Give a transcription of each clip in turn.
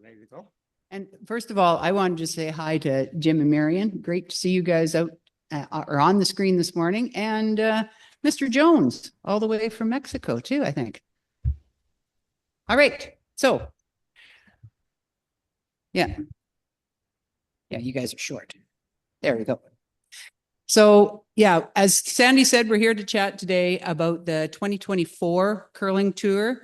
Ready to go? And first of all, I wanted to say hi to Jim and Marion. Great to see you guys out or on the screen this morning. And Mr. Jones, all the way from Mexico too, I think. All right. So, yeah. Yeah, you guys are short. There we go. So, yeah, as Sandy said, we're here to chat today about the 2024 curling tour.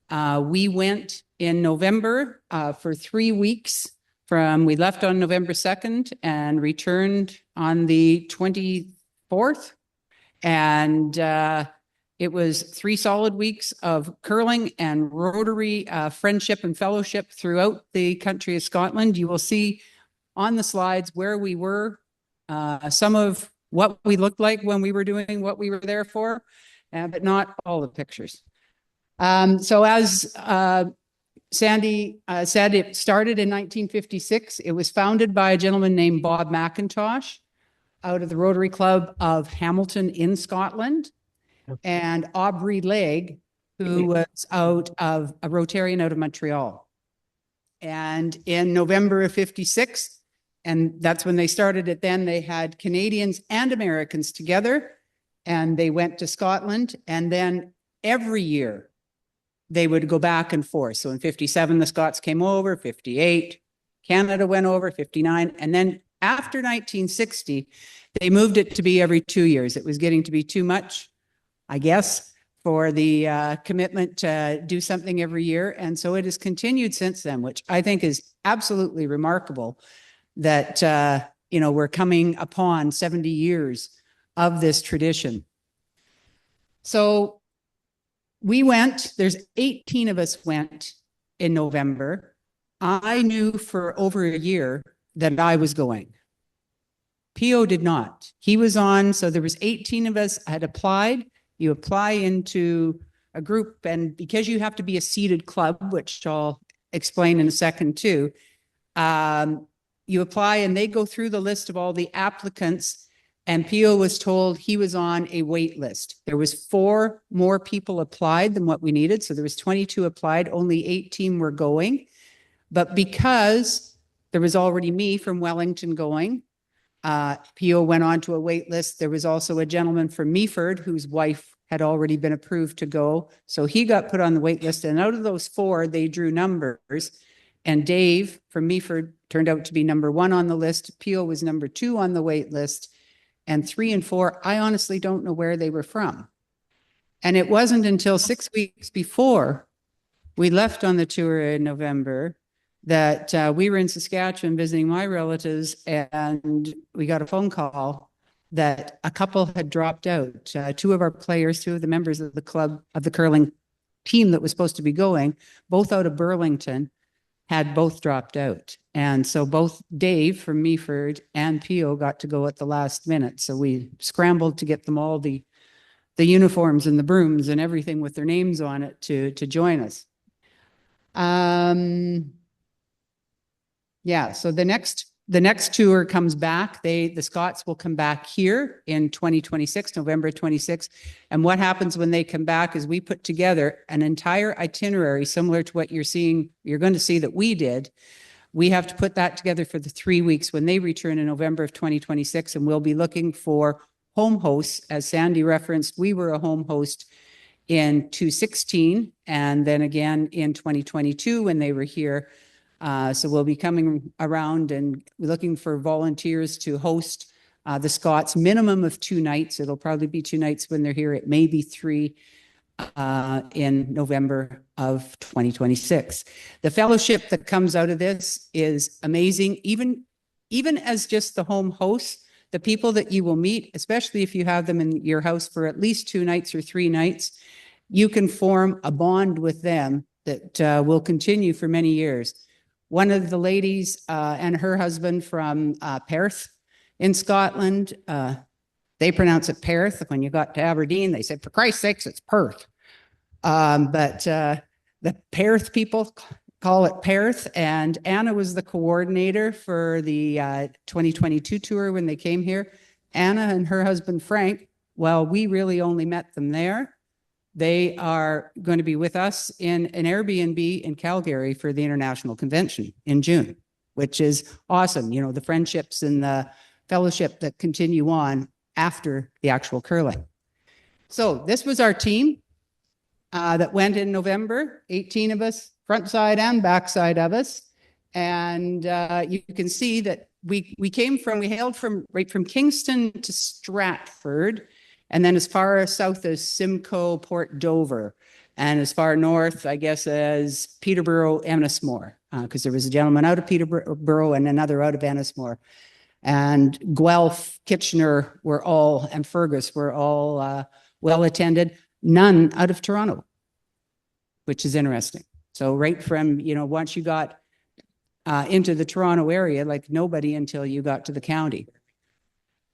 We went in November for 3 weeks. We left on November 2nd and returned on the 24th. And it was 3 solid weeks of curling and Rotary friendship and fellowship throughout the country of Scotland. You will see on the slides where we were, some of what we looked like when we were doing what we were there for, but not all the pictures. So as Sandy said, it started in 1956. It was founded by a gentleman named Bob McIntosh out of the Rotary Club of Hamilton in Scotland, and Aubrey Legg, who was out of a Rotarian out of Montreal. And in November of 56, and that's when they started it then, they had Canadians and Americans together, and they went to Scotland, and then every year they would go back and forth. So in 57, the Scots came over, 58, Canada went over, 59, and then after 1960, they moved it to be every 2 years. It was getting to be too much, I guess, for the commitment to do something every year. And so it has continued since then, which I think is absolutely remarkable that, we're coming upon 70 years of this tradition. So we went, there's 18 of us went in November. I knew for over a year that I was going. Phyo did not. He was on, so there was 18 of us had applied. You apply into a group, and because you have to be a seated club, which I'll explain in a second too, you apply and they go through the list of all the applicants, and Phyo was told he was on a wait list. There was 4 more people applied than what we needed, so there was 22 applied, only 18 were going. But because there was already me from Wellington going, Phyo went on to a wait list. There was also a gentleman from Meaford whose wife had already been approved to go. So he got put on the wait list. And out of those 4, they drew numbers. And Dave from Meaford turned out to be number 1 on the list. Phyo was number 2 on the wait list. And 3 and 4, I honestly don't know where they were from. And it wasn't until 6 weeks before we left on the tour in November that we were in Saskatchewan visiting my relatives, and we got a phone call that a couple had dropped out. 2 of our players, 2 of the members of the club, of the curling team that was supposed to be going, both out of Burlington, had both dropped out. And so both Dave from Meaford and Phyo got to go at the last minute. So we scrambled to get them all the uniforms and the brooms and everything with their names on it to join us. Yeah, so the next tour comes back. The Scots will come back here in 2026, November 26. And what happens when they come back is we put together an entire itinerary similar to what you're going to see that we did. We have to put that together for the 3 weeks when they return in November of 2026, and we'll be looking for home hosts. As Sandy referenced, we were a home host in 2016 and then again in 2022 when they were here. So we'll be coming around and looking for volunteers to host the Scots, minimum of 2 nights. It'll probably be 2 nights when they're here. It may be 3 in November of 2026. The fellowship that comes out of this is amazing. Even as just the home hosts, the people that you will meet, especially if you have them in your house for at least 2 nights or 3 nights, you can form a bond with them that will continue for many years. One of the ladies and her husband from Perth in Scotland, they pronounce it Perth. When you got to Aberdeen, they said, for Christ's sakes, it's Perth. But the Perth people call it Perth. And Anna was the coordinator for the 2022 tour when they came here. Anna and her husband, Frank, well, we really only met them there. They are going to be with us in an Airbnb in Calgary for the International Convention in June, which is awesome. You know, the friendships and the fellowship that continue on after the actual curling. So this was our team that went in November, 18 of us, front side and back side of us. And you can see that we hailed from right from Kingston to Stratford, and then as far south as Simcoe, Port Dover, and as far north, I guess, as Peterborough, Ennismore, because there was a gentleman out of Peterborough and another out of Ennismore. And Guelph, Kitchener were all, and Fergus were all well attended. None out of Toronto, which is interesting. So right from, you know, once you got into the Toronto area, like nobody until you got to the county.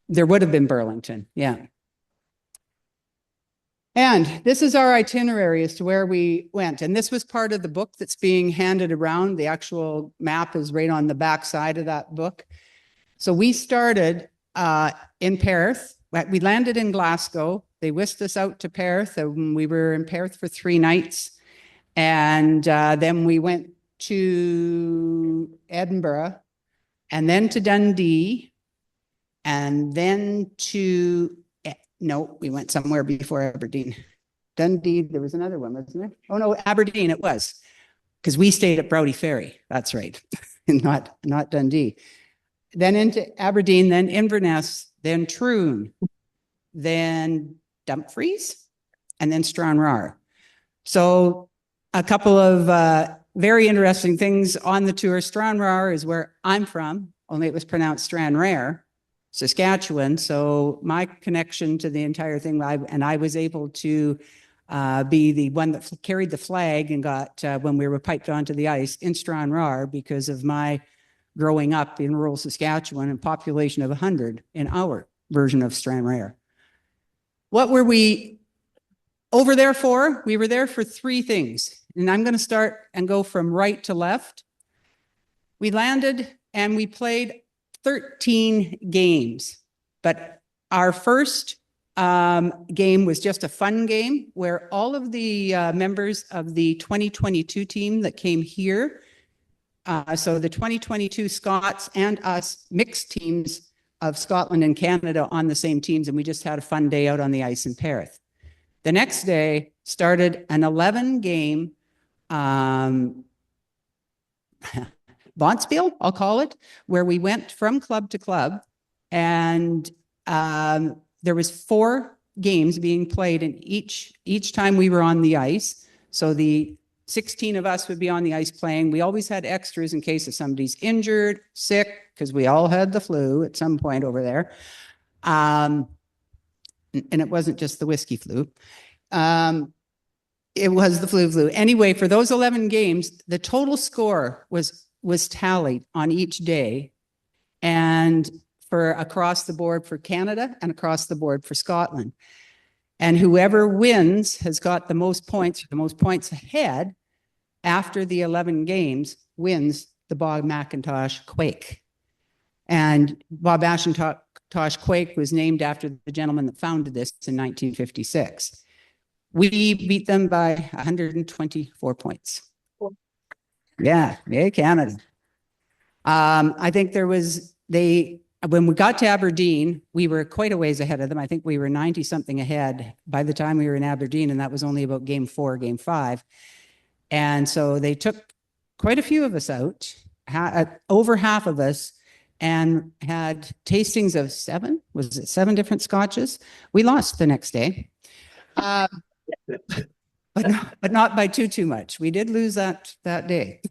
There would have been Burlington, yeah. And this is our itinerary as to where we went. And this was part of the book that's being handed around. The actual map is right on the back side of that book. So we started in Perth. We landed in Glasgow. They whisked us out to Perth, and we were in Perth for 3 nights. And then we went to Edinburgh, and then to Dundee, and then to, no, we went somewhere before Aberdeen. Dundee, there was another one, wasn't there? Oh no, Aberdeen it was, because we stayed at Broughty Ferry. That's right, not Dundee. Then into Aberdeen, then Inverness, then Troon, then Dumfries, and then Stranraer. So a couple of very interesting things on the tour. Stranraer is where I'm from, only it was pronounced Stranraer, Saskatchewan. So my connection to the entire thing, and I was able to be the one that carried the flag and got, when we were piped onto the ice in Stranraer, because of my growing up in rural Saskatchewan and population of 100 in our version of Stranraer. What were we over there for? We were there for 3 things. And I'm going to start and go from right to left. We landed and we played 13 games. But our first game was just a fun game where all of the members of the 2022 team that came here, so the 2022 Scots and us mixed teams of Scotland and Canada on the same teams, and we just had a fun day out on the ice in Perth. The next day started an 11-game bonspiel, I'll call it, where we went from club to club, and there was 4 games being played in each time we were on the ice. So the 16 of us would be on the ice playing. We always had extras in case if somebody's injured, sick, because we all had the flu at some point over there. And it wasn't just the whiskey flu. It was the flu. Anyway, for those 11 games, the total score was tallied on each day, and for across the board for Canada and across the board for Scotland. And whoever wins has got the most points ahead after the 11 games wins the Bob McIntosh Quake. And Bob McIntosh Quake was named after the gentleman that founded this in 1956. We beat them by 124 points. Yeah, Canada. I think when we got to Aberdeen, we were quite a ways ahead of them. I think we were 90 something ahead by the time we were in Aberdeen, and that was only about game 4, game 5. And so they took quite a few of us out, over half of us, and had tastings of 7 different scotches. We lost the next day. But not by too much. We did lose that day.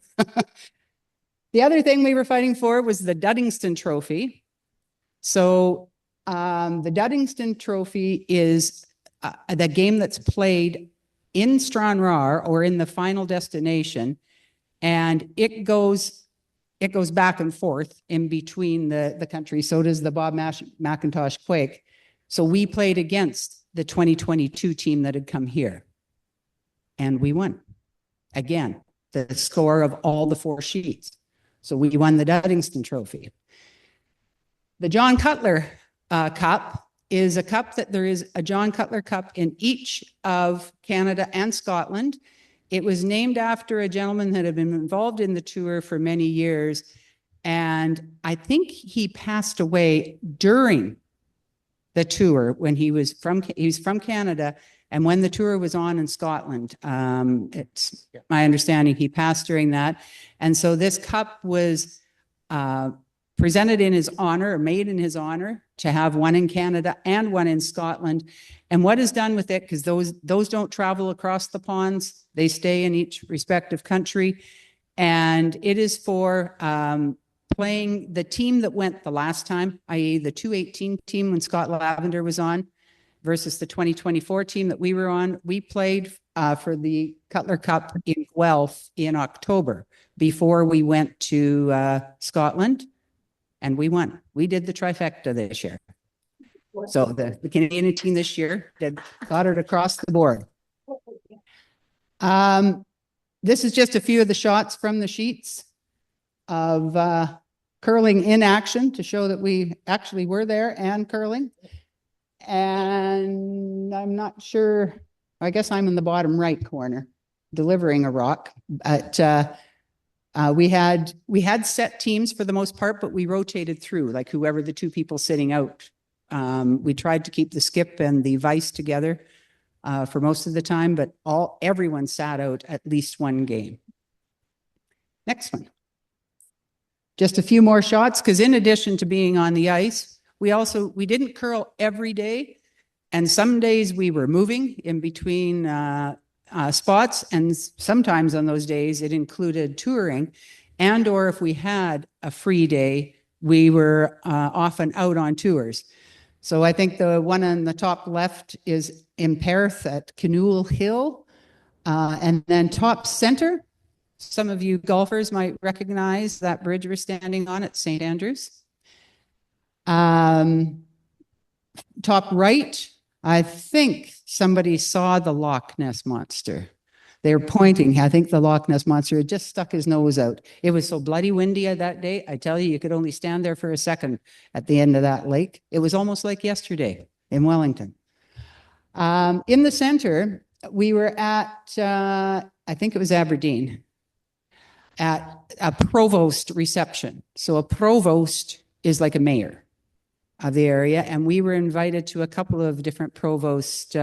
The other thing we were fighting for was the Duddingston Trophy. So the Duddingston Trophy is the game that's played in Stranraer or in the final destination, and it goes back and forth in between the country. So does the Bob McIntosh Quake. So we played against the 2022 team that had come here, and we won. Again, the score of all the 4 sheets. So we won the Duddingston Trophy. The John Cutler Cup is a cup that there is a John Cutler Cup in each of Canada and Scotland. It was named after a gentleman that had been involved in the tour for many years. And I think he passed away during the tour when he was from Canada. And when the tour was on in Scotland, it's my understanding he passed during that. And so this cup was presented in his honor, or made in his honor, to have one in Canada and one in Scotland. And what is done with it, because those don't travel across the ponds, they stay in each respective country. And it is for playing the team that went the last time, i.e. the 2018 team when Scott Lavender was on, versus the 2024 team that we were on. We played for the Cutler Cup in Guelph in October before we went to Scotland, and we won. We did the trifecta this year. So the Canadian team this year got it across the board. This is just a few of the shots from the sheets of curling in action to show that we actually were there and curling. And I'm not sure, I guess I'm in the bottom right corner delivering a rock. But we had set teams for the most part, but we rotated through, like whoever the two people sitting out. We tried to keep the skip and the vice together for most of the time, but everyone sat out at least one game. Next one. Just a few more shots, because in addition to being on the ice, we didn't curl every day, and some days we were moving in between spots, and sometimes on those days it included touring, and or if we had a free day, we were often out on tours. So I think the one on the top left is in Perth at Canoe Hill, and then top center, some of you golfers might recognize that bridge we're standing on at St. Andrews. Top right, I think somebody saw the Loch Ness Monster. They were pointing. I think the Loch Ness Monster had just stuck his nose out. It was so bloody windy that day. I tell you could only stand there for a second at the end of that lake. It was almost like yesterday in Wellington. In the center, we were at, I think it was Aberdeen, at a provost reception. So a provost is like a mayor of the area, and we were invited to a couple of different provost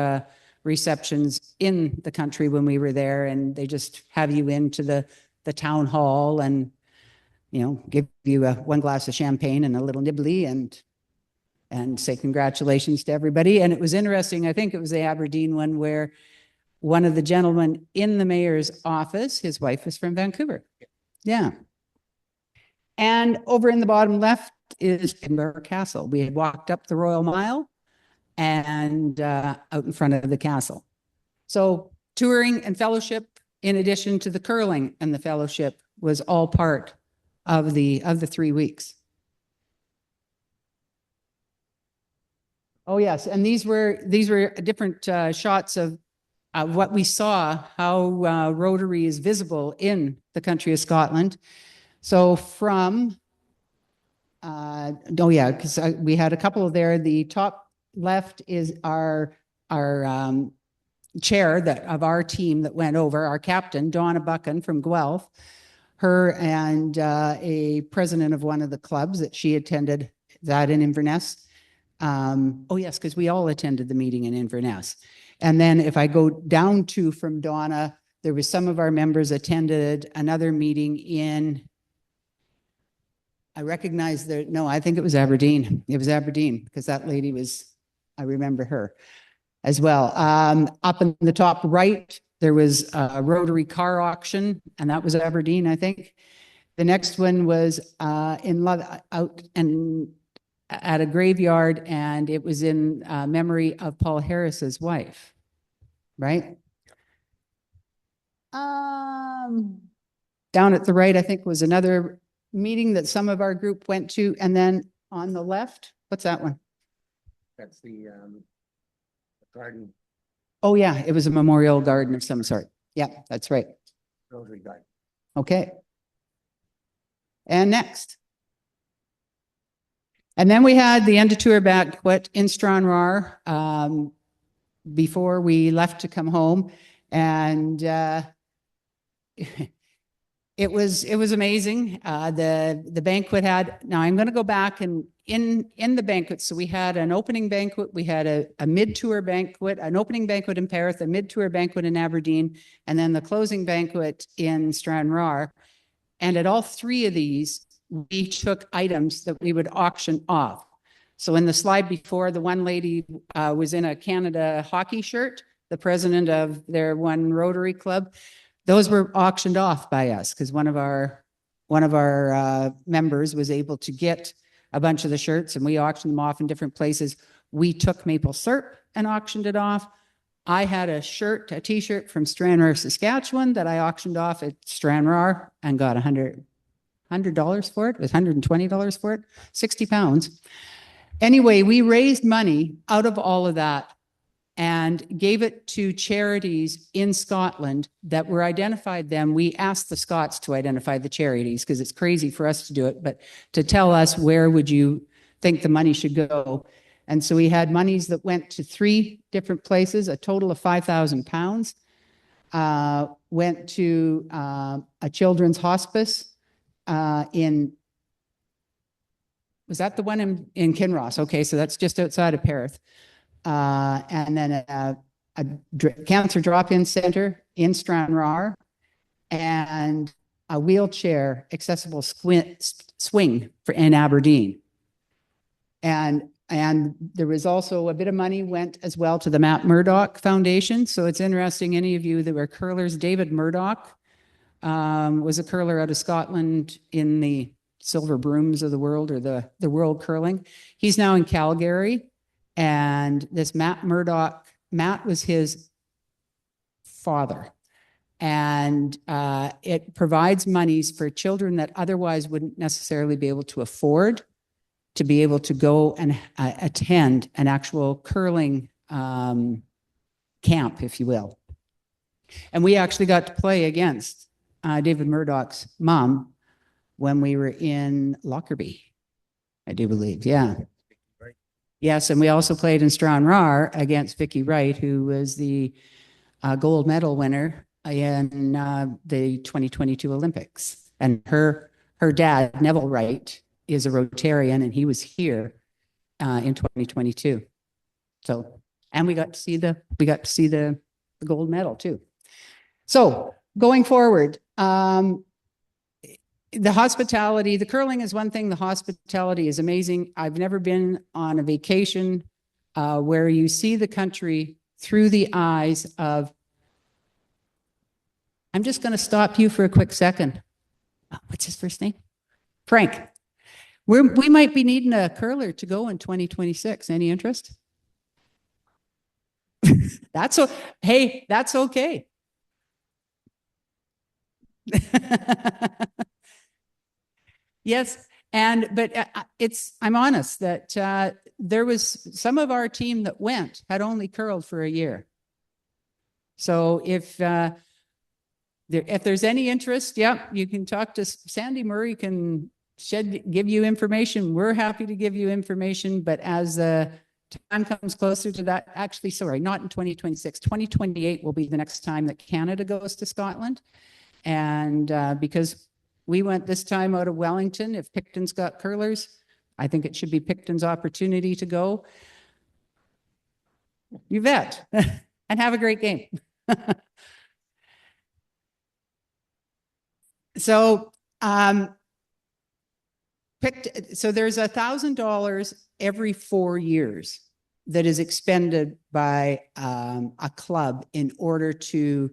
receptions in the country when we were there, and they just have you into the town hall and, you know, give you one glass of champagne and a little nibbly and say congratulations to everybody. And it was interesting, I think it was the Aberdeen one, where one of the gentlemen in the mayor's office, his wife is from Vancouver. Yeah. And over in the bottom left is Edinburgh Castle. We had walked up the Royal Mile and out in front of the castle. So touring and fellowship, in addition to the curling and the fellowship, was all part of the 3 weeks. Oh yes, and these were different shots of what we saw, how Rotary is visible in the country of Scotland. So from, oh yeah, because we had a couple there. The top left is our chair of our team that went over, our captain, Donna Buchan from Guelph, her and a president of one of the clubs that she attended that in Inverness. Oh yes, because we all attended the meeting in Inverness. And then if I go down to from Donna, there was some of our members attended another meeting in, I recognize no, I think it was Aberdeen. It was Aberdeen because that lady was, I remember her as well. Up in the top right, there was a Rotary car auction, and that was Aberdeen, I think. The next one was out and at a graveyard, and it was in memory of Paul Harris's wife, right? Down at the right, I think, was another meeting that some of our group went to, and then on the left, what's that one? That's the garden. Oh yeah, it was a memorial garden of some sort. Yeah, that's right. Rotary garden. Okay. And next. And then we had the end of tour banquet in Stranraer before we left to come home. And it was amazing. The banquet had, now I'm going to go back and in the banquet. So we had an opening banquet, we had a mid-tour banquet, an opening banquet in Perth, a mid-tour banquet in Aberdeen, and then the closing banquet in Stranraer. And at all three of these, we took items that we would auction off. So in the slide before, the one lady was in a Canada hockey shirt, the president of their one Rotary club. Those were auctioned off by us because one of our members was able to get a bunch of the shirts, and we auctioned them off in different places. We took maple syrup and auctioned it off. I had a t-shirt from Stranraer, Saskatchewan that I auctioned off at Stranraer and got $100 for it. It was $120 for it, 60 pounds. Anyway, we raised money out of all of that and gave it to charities in Scotland that were identified them. We asked the Scots to identify the charities because it's crazy for us to do it, but to tell us where would you think the money should go. And so we had monies that went to 3 different places, a total of £5,000, went to a children's hospice was that the one in Kinross? Okay, so that's just outside of Perth. And then a cancer drop-in center in Stranraer, and a wheelchair accessible swing in Aberdeen. And there was also a bit of money went as well to the Matt Murdoch Foundation. So it's interesting, any of you that were curlers, David Murdoch was a curler out of Scotland in the silver brooms of the world, or the world curling. He's now in Calgary. And this Matt Murdoch, Matt was his father. And it provides monies for children that otherwise wouldn't necessarily be able to afford to be able to go and attend an actual curling camp, if you will. And we actually got to play against David Murdoch's mom when we were in Lockerbie, I do believe, yeah. Yes, and we also played in Stranraer against Vicky Wright, who was the gold medal winner in the 2022 Olympics. And her dad, Neville Wright, is a Rotarian, and he was here in 2022. So, and we got to see the gold medal too. So going forward, the hospitality, the curling is one thing. The hospitality is amazing. I've never been on a vacation where you see the country through the eyes of, I'm just going to stop you for a quick second. What's his first name? Frank. We might be needing a curler to go in 2026. Any interest? Hey, that's okay. Yes, but I'm honest that there was some of our team that had only curled for a year. So if there's any interest, you can talk to Sandy Murray, can give you information. We're happy to give you information, but as the time comes closer to that, actually, sorry, not in 2026, 2028 will be the next time that Canada goes to Scotland. And because we went this time out of Wellington, if Picton's got curlers, I think it should be Picton's opportunity to go. You bet. And have a great game. So, so there's $1,000 every 4 years that is expended by a club in order to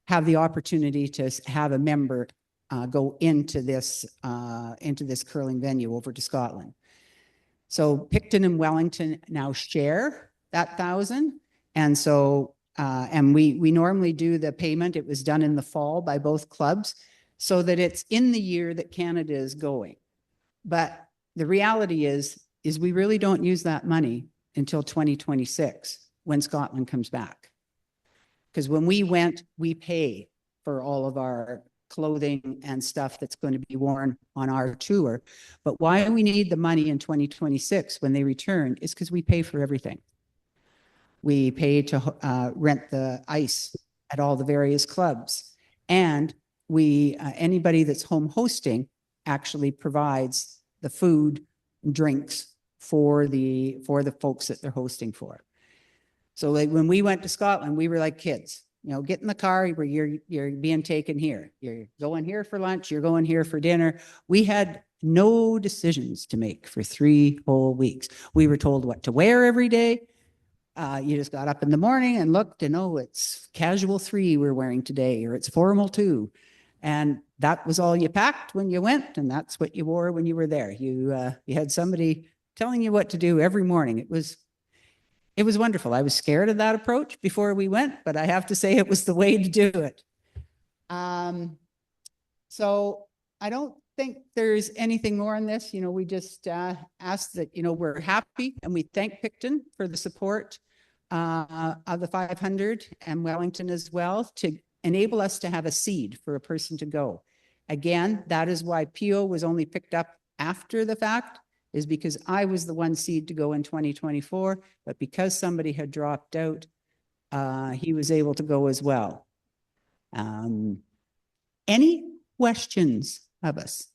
have the opportunity to have a member go into this curling venue over to Scotland. So Picton and Wellington now share that 1,000, and so and we normally do the payment. It was done in the fall by both clubs, so that it's in the year that Canada is going. But the reality is we really don't use that money until 2026 when Scotland comes back. Because when we went, we pay for all of our clothing and stuff that's going to be worn on our tour. But why we need the money in 2026 when they return is because we pay for everything. We pay to rent the ice at all the various clubs. And we, anybody that's home hosting actually provides the food and drinks for the folks that they're hosting for. So like when we went to Scotland, we were like kids, you know, get in the car where you're being taken here. You're going here for lunch, you're going here for dinner. We had no decisions to make for 3 whole weeks. We were told what to wear every day. You just got up in the morning and looked and, oh, it's casual 3 we're wearing today, or it's formal 2. And that was all you packed when you went, and that's what you wore when you were there. You had somebody telling you what to do every morning. It was wonderful. I was scared of that approach before we went, but I have to say it was the way to do it. So I don't think there's anything more on this. You know, we just ask that, you know, we're happy, and we thank Picton for the support of the 500 and Wellington as well to enable us to have a seed for a person to go. Again, that is why Phyo was only picked up after the fact, is because I was the one seed to go in 2024, but because somebody had dropped out, he was able to go as well. Any questions of us?